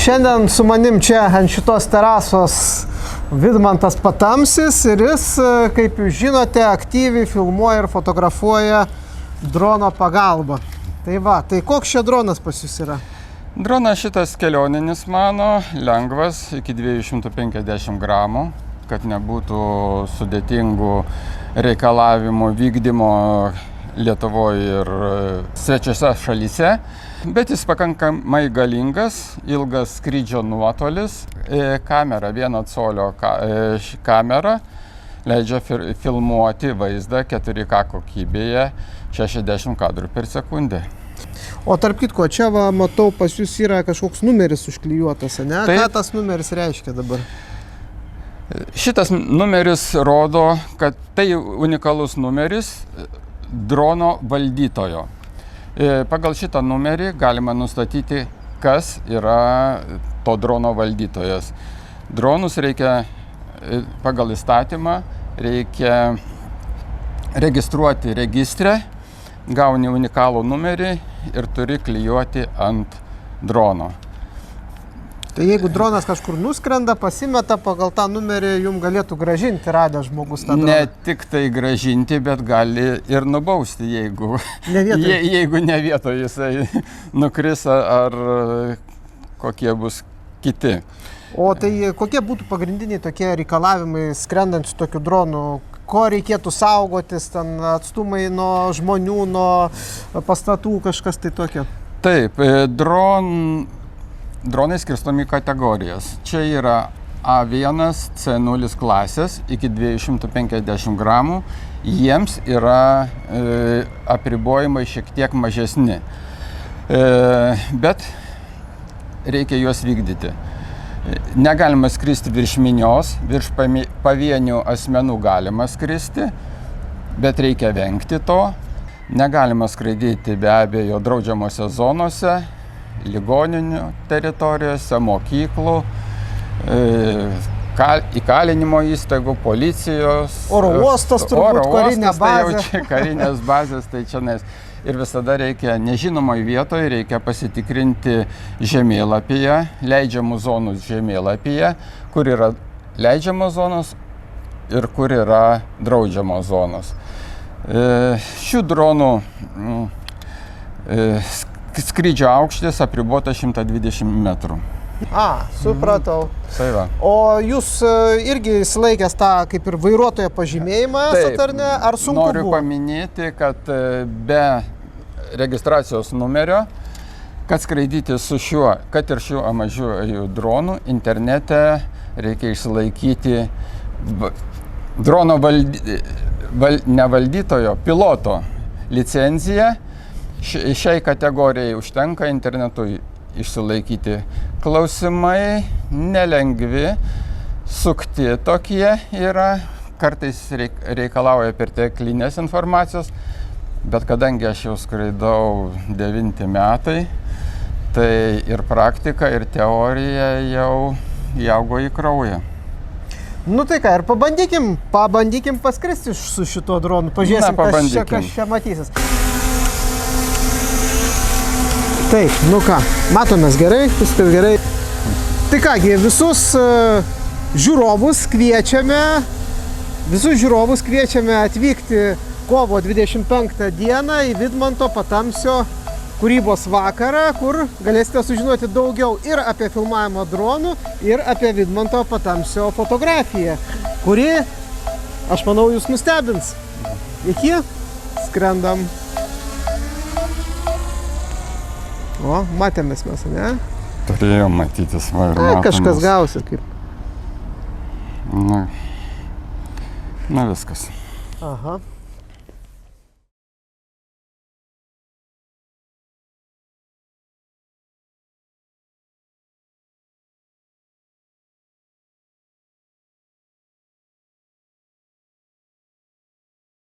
Šiandien su manim čia ant šitos terasos Vidmantas Patamsis ir jis, kaip jūs žinote, aktyviai filmuoja ir fotografuoja drono pagalba. Tai va, tai koks čia dronas pas jūs yra? Dronas šitas kelioninis mano, lengvas, iki 250 gramų, kad nebūtų sudėtingų reikalavimų vykdymo Lietuvoje ir svečiose šalyse. Bet jis pakankamai galingas, ilgas skrydžio nuotolis. Kamera, 1 colio kamera, leidžia filmuoti vaizdą 4K kokybėje 60 kadrų per sekundę. O tarp kitko, čia va, matau, pas jūs yra kažkoks numeris užklijuotas, ne? Taip. Ką tas numeris reiškia dabar? Šitas numeris rodo, kad tai unikalus numeris drono valdytojo. Pagal šitą numerį galima nustatyti, kas yra to drono valdytojas. Dronus reikia, pagal įstatymą, reikia registruoti registre, gauni unikalų numerį ir turi klijuoti ant drono. Tai jeigu dronas kažkur nuskrenda, pasimeta, pagal tą numerį jums galėtų gražinti radęs žmogus tą droną? Ne tik tai gražinti, bet gali ir nubausti, jeigu ne vietoj jisai nukris ar kokie bus kiti. O tai kokie būtų pagrindiniai tokie reikalavimai skrendant su tokiu dronu? Ko reikėtų saugotis, ten atstumai nuo žmonių, nuo pastatų, kažkas tai tokio? Taip, dronai skirstomi kategorijas. Čia yra A1, C0 klasės iki 250 gramų. Jiems yra apribojimai šiek tiek mažesni, bet reikia juos vykdyti. Negalima skristi virš minios, virš pavienių asmenų galima skristi, bet reikia vengti to. Negalima skraidyti be abejo draudžiamose zonose, ligoninių teritorijose, mokyklų, įkalinimo įstaigų, policijos, oro uostas, turbūt, karinė bazė. Tai karinės bazės, tai čionais. Ir visada reikia, nežinomoje vietoje, reikia pasitikrinti žemėlapyje, leidžiamų zonų žemėlapyje, kur yra leidžiamos zonos ir kur yra draudžiamos zonos. Šių dronų skrydžio aukštis apribotas 120 metrų. Supratau. Tai va. O jūs irgi įsilaikęs tą kaip ir vairuotojo pažymėjimą esat, ar ne? Ar sunku buvo? Noriu paminėti, kad be registracijos numerio, kad skraidyti su šiuo, kad ir šiuo mažiuoju dronu, internete reikia išsilaikyti drono nevaldytojo, piloto licenciją. Šiai kategorijai užtenka internetui išsilaikyti. Klausimai nelengvi, sukti tokie yra, kartais reikalauja perteklinės informacijos, bet kadangi aš jau skraidau 9 metai, tai ir praktika, ir teorija jau įaugo į kraują. Nu tai ką, ir pabandykim paskristi su šituo dronu, pažiūrėsim, kas čia matysis. Taip, nu ką, matomės gerai, viskas gerai. Tai kągi, visus žiūrovus kviečiame atvykti kovo 25 dieną į Vidmanto Patamsio kūrybos vakarą, kur galėsite sužinoti daugiau ir apie filmavimo dronų, ir apie Vidmanto Patamsio fotografiją, kuri, aš manau, jūs nustebins. Iki, skrendam. O, matėmės mes, ne? Turėjau matytis, va, ir matomės. Kažkas gausi kaip. Na viskas. Aha.